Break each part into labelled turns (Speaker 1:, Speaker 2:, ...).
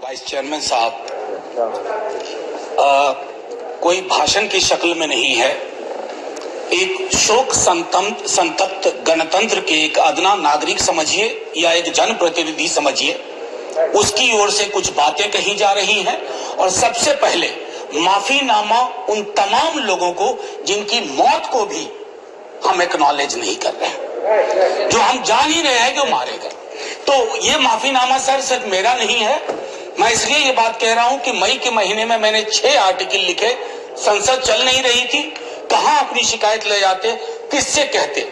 Speaker 1: Vice chairman साहब, कोई भाषण की शक्ल में नहीं है। एक शोक संतप्त गणतंत्र के एक अदना नागरिक समझिए या एक जनप्रतिनिधि समझिए, उसकी ओर से कुछ बातें कही जा रही हैं और सबसे पहले माफीनामा उन तमाम लोगों को जिनकी मौत को भी हम एक्नॉलेज नहीं कर रहे हैं, जो हम जान ही रहे हैं कि वो मारे गए। तो ये माफीनामा सर सिर्फ मेरा नहीं है। मैं इसलिए ये बात कह रहा हूं कि मई के महीने में मैंने 6 आर्टिकल लिखे। संसद चल नहीं रही थी, कहां अपनी शिकायत ले जाते, किससे कहते।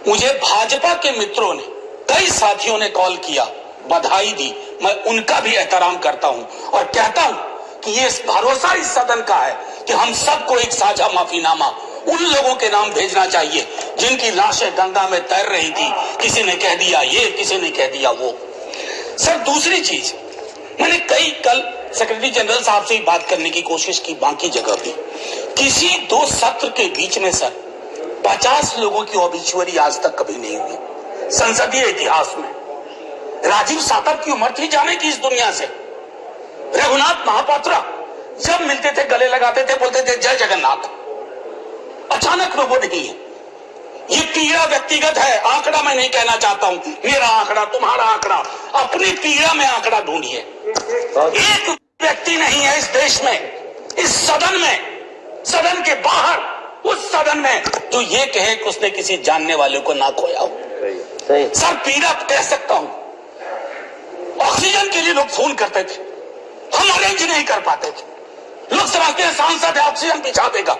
Speaker 1: मुझे भाजपा के मित्रों ने, कई साथियों ने कॉल किया, बधाई दी। मैं उनका भी एहतराम करता हूं और कहता हूं कि ये भरोसा इस सदन का है कि हम सबको एक साझा माफीनामा उन लोगों के नाम भेजना चाहिए जिनकी लाशें गंगा में तैर रही थी। किसी ने कह दिया ये, किसी ने कह दिया वो। सर दूसरी चीज, मैंने कल सेक्रेटरी जनरल साहब से ही बात करने की कोशिश की, बाकी जगह भी। किसी 2 सत्र के बीच में सर 50 लोगों की ऑबिचुअरी आज तक कभी नहीं हुई संसदीय इतिहास में। राजीव सातव की उम्र थी जाने की इस दुनिया से। रघुनाथ महापात्रा जब मिलते थे गले लगाते थे, बोलते थे जय जगन्नाथ। अचानक वो नहीं है। ये पीड़ा व्यक्तिगत है, आंकड़ा मैं नहीं कहना चाहता हूं, मेरा आंकड़ा, तुम्हारा आंकड़ा, अपनी पीड़ा में आंकड़ा ढूंढिए। एक व्यक्ति नहीं है इस देश में, इस सदन में, सदन के बाहर, उस सदन में जो ये कहे कि उसने किसी जानने वाले को ना खोया हो। सर पीड़ा कह सकता हूं। ऑक्सीजन के लिए लोग फोन करते थे, हम अरेंज नहीं कर पाते थे। लोग समझते हैं सांसद है, ऑक्सीजन पिछा देगा।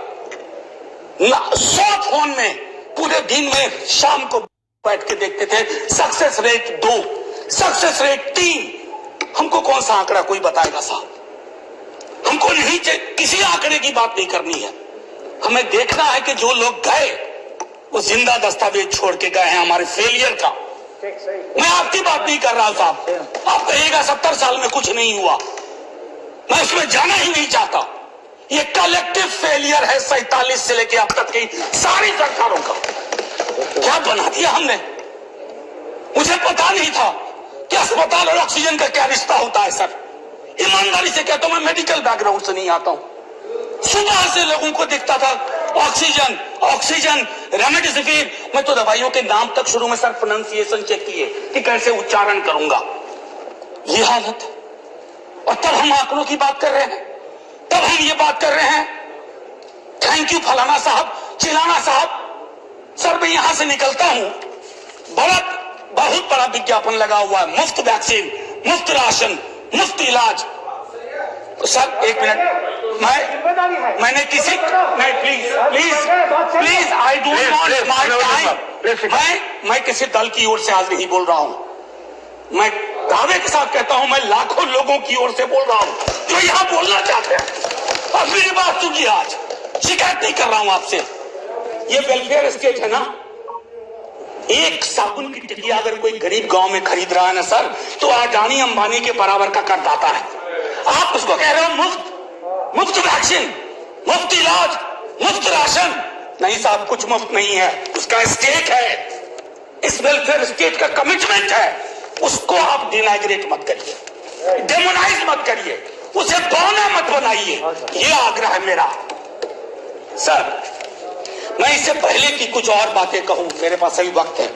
Speaker 1: 100 फोन में पूरे दिन में शाम को बैठ के देखते थे, सक्सेस रेट 2, सक्सेस रेट 3। हमको कौन सा आंकड़ा कोई बताएगा साहब? हमको नहीं, किसी आंकड़े की बात नहीं करनी है। हमें देखना है कि जो लोग गए वो जिंदा दस्तावेज छोड़ के गए हैं हमारे फेलियर का। मैं आपकी बात नहीं कर रहा साहब। आप कहिएगा 70 साल में कुछ नहीं हुआ, मैं उसमें जाना ही नहीं चाहता। ये कलेक्टिव फेलियर है 47 से लेकर अब तक की सारी सरकारों का। क्या बना दिया हमने? मुझे पता नहीं था कि अस्पताल और ऑक्सीजन का क्या रिश्ता होता है सर। ईमानदारी से कहता हूं, मैं मेडिकल बैकग्राउंड से नहीं आता हूं। सुबह से लोगों को दिखता था ऑक्सीजन ऑक्सीजन, रेमडेसिविर। मैं तो दवाइयों के नाम तक शुरू में सर प्रोनाउंसिएशन चेक किए कि कैसे उच्चारण करूंगा। ये हालत, और तब हम आंकड़ों की बात कर रहे हैं, तब हम ये बात कर रहे हैं थैंक यू फलाना साहब, चिलाना साहब। सर मैं यहां से निकलता हूं, बहुत बड़ा विज्ञापन लगा हुआ है, मुफ्त वैक्सीन, मुफ्त राशन, मुफ्त इलाज। सर एक मिनट, मैंने किसी, नहीं please I don't want my time. मैं किसी दल की ओर से आज नहीं बोल रहा हूं। मैं दावे के साथ कहता हूं, मैं लाखों लोगों की ओर से बोल रहा हूं जो यहां बोलना चाहते हैं। और मेरी बात सुनिए, आज शिकायत नहीं कर रहा हूं आपसे। ये वेलफेयर स्टेट है ना, एक साबुन की टिकिया अगर कोई गरीब गांव में खरीद रहा है ना सर, तो अडानी अंबानी के बराबर का करदाता है। आप उसको कह रहे हो मुफ्त वैक्सीन, मुफ्त इलाज, मुफ्त राशन। नहीं साहब, कुछ मुफ्त नहीं है, उसका स्टेट है, इस वेलफेयर स्टेट का कमिटमेंट है। उसको आप डिनाइग्रेट मत करिए, डेमोनाइज मत करिए, उसे बौना मत बनाइए। ये आग्रह है मेरा। सर मैं इससे पहले की कुछ और बातें कहूं, मेरे पास अभी वक्त है।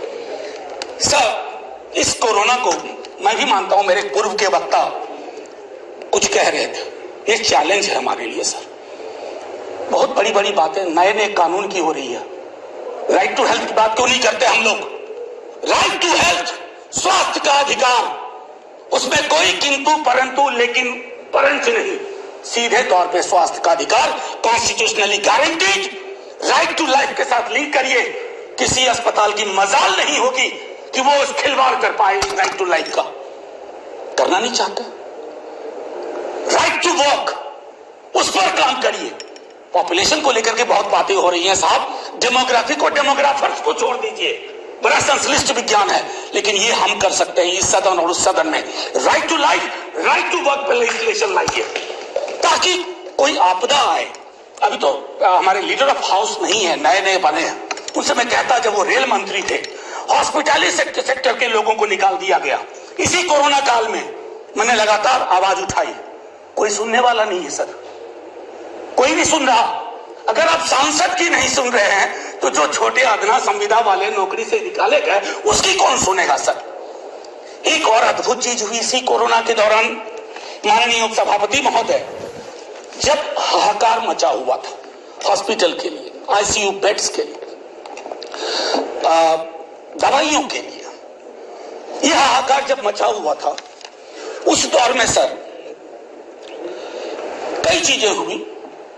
Speaker 1: सर इस कोरोना को मैं भी मानता हूं, मेरे पूर्व के वक्ता कुछ कह रहे थे, ये चैलेंज है हमारे लिए सर। बहुत बड़ी बड़ी बातें नए नए कानून की हो रही है। राइट टू हेल्थ की बात क्यों नहीं करते हम लोग? राइट टू हेल्थ, स्वास्थ्य का अधिकार, उसमें कोई किंतु परंतु लेकिन परंतु नहीं, सीधे तौर पे स्वास्थ्य का अधिकार constitutionally guaranteed. Right to life के साथ लिंक करिए। किसी अस्पताल की मजाल नहीं होगी कि वो उस खिलवाड़ कर पाए राइट टू लाइफ का। करना नहीं चाहते। राइट टू वर्क, उस पर काम करिए। पॉपुलेशन को लेकर के बहुत बातें हो रही हैं साहब, डेमोग्राफी को, डेमोग्राफर्स को छोड़ दीजिए, बड़ा संश्लिष्ट विज्ञान है, लेकिन ये हम कर सकते हैं इस सदन और उस सदन में। Right to life, right to work पर लेजिस्लेशन लाइए, ताकि कोई आपदा आए। अभी तो हमारे लीडर ऑफ हाउस नहीं है, नए नए बने हैं। उनसे मैं कहता, जब वो रेल मंत्री थे, हॉस्पिटैलिटी सेक्टर के लोगों को निकाल दिया गया इसी कोरोना काल में। मैंने लगातार आवाज उठाई, कोई सुनने वाला नहीं है सर, कोई नहीं सुन रहा। अगर आप सांसद की नहीं सुन रहे हैं तो जो छोटे अदना संविदा वाले नौकरी से निकाले गए उसकी कौन सुनेगा सर। एक और अद्भुत चीज हुई इसी कोरोना के दौरान, माननीय उपसभापति महोदय, जब हाहाकार मचा हुआ था हॉस्पिटल के लिए, आईसीयू बेड्स के लिए, दवाइयों के लिए, यह हाहाकार जब मचा हुआ था उस दौर में सर कई चीजें हुई,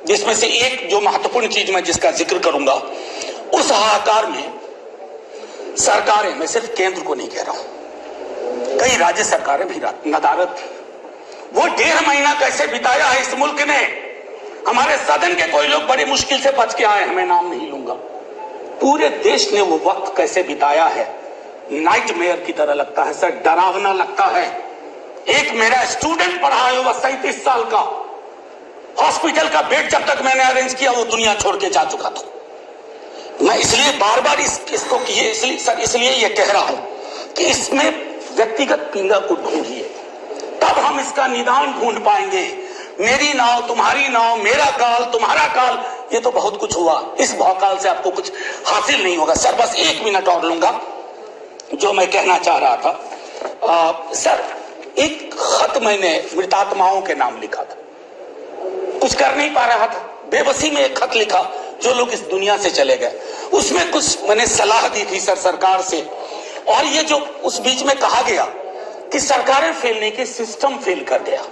Speaker 1: जिसमें से एक जो महत्वपूर्ण चीज मैं जिसका जिक्र करूंगा, उस हाहाकार में सरकारें, मैं सिर्फ केंद्र को नहीं कह रहा हूं, कई राज्य सरकारें भी नदारत थी। वो 1.5 महीना कैसे बिताया है इस मुल्क ने। हमारे सदन के कोई लोग बड़ी मुश्किल से बच के आए, मैं नाम नहीं लूंगा। पूरे देश ने वो वक्त कैसे बिताया है, नाइटमेयर की तरह लगता है सर, डरावना लगता है। एक मेरा स्टूडेंट पढ़ा है, वह 37 साल का, हॉस्पिटल का बेड जब तक मैंने अरेंज किया वो दुनिया छोड़ के जा चुका था। मैं इसलिए बार बार इसको किए, इसलिए ये कह रहा हूं कि इसमें व्यक्तिगत पीड़ा को ढूंढिए, तब हम इसका निदान ढूंढ पाएंगे। मेरी नाव तुम्हारी नाव, मेरा काल तुम्हारा काल, ये तो बहुत कुछ हुआ, इस भौकाल से आपको कुछ हासिल नहीं होगा। सर बस 1 मिनट और लूंगा, जो मैं कहना चाह रहा था। सर एक खत मैंने मृतात्माओं के नाम लिखा था, कुछ कर नहीं पा रहा था, बेबसी में एक खत लिखा जो लोग इस दुनिया से चले गए। उसमें कुछ मैंने सलाह दी थी सर सरकार से, और ये जो उस बीच में कहा गया कि सरकारें फेल नहीं की, सिस्टम फेल कर गया।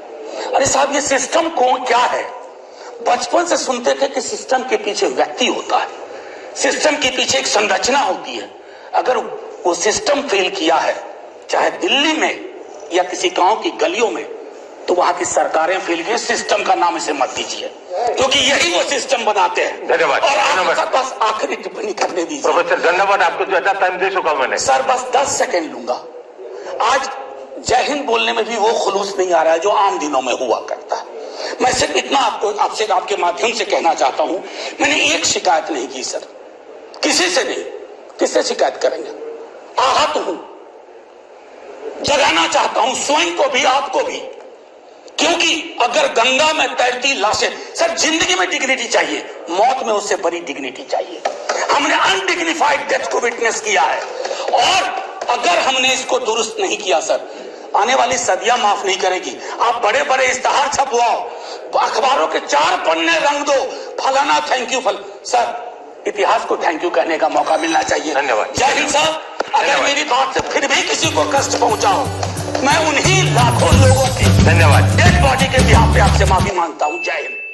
Speaker 1: अरे साहब, ये सिस्टम कौन क्या है? बचपन से सुनते थे कि सिस्टम के पीछे व्यक्ति होता है, सिस्टम के पीछे एक संरचना होती है। अगर वो सिस्टम फेल किया है, चाहे दिल्ली में या किसी गांव की गलियों में, तो वहां की सरकारें फेल की। सिस्टम का नाम इसे मत दीजिए, क्योंकि यही वो सिस्टम बनाते हैं।
Speaker 2: धन्यवाद।
Speaker 1: और आप बस आखिरी टिप्पणी करने दीजिए।
Speaker 2: प्रोफेसर धन्यवाद, आपको ज्यादा टाइम दे चुका मैंने।
Speaker 1: सर बस 10 सेकेंड लूंगा। आज जय हिंद बोलने में भी वो खुलूस नहीं आ रहा है जो आम दिनों में हुआ करता है। मैं सिर्फ इतना आपसे आपके माध्यम से कहना चाहता हूं, मैंने एक शिकायत नहीं की सर, किसी से नहीं। किससे शिकायत करेंगे? आहत हूं, जगाना चाहता हूं स्वयं को भी, आपको भी, क्योंकि अगर गंगा में तैरती लाशें, सर जिंदगी में डिग्निटी चाहिए, मौत में उससे बड़ी डिग्निटी चाहिए। हमने अनडिग्निफाइड डेथ को विटनेस किया है, और अगर हमने इसको दुरुस्त नहीं किया सर, आने वाली सदियां माफ नहीं करेगी। आप बड़े बड़े इश्तहार छपवाओ, अखबारों के 4 पन्ने रंग दो, फलाना थैंक यू सर, इतिहास को थैंक यू कहने का मौका मिलना चाहिए।
Speaker 2: धन्यवाद।
Speaker 1: जय हिंद साहब। अगर मेरी बात से फिर भी किसी को कष्ट पहुंचाओ, मैं उन्हीं लाखों लोगों की
Speaker 2: धन्यवाद
Speaker 1: डेड बॉडी के बिहाफ पे आपसे माफी मांगता हूं। जय हिंद।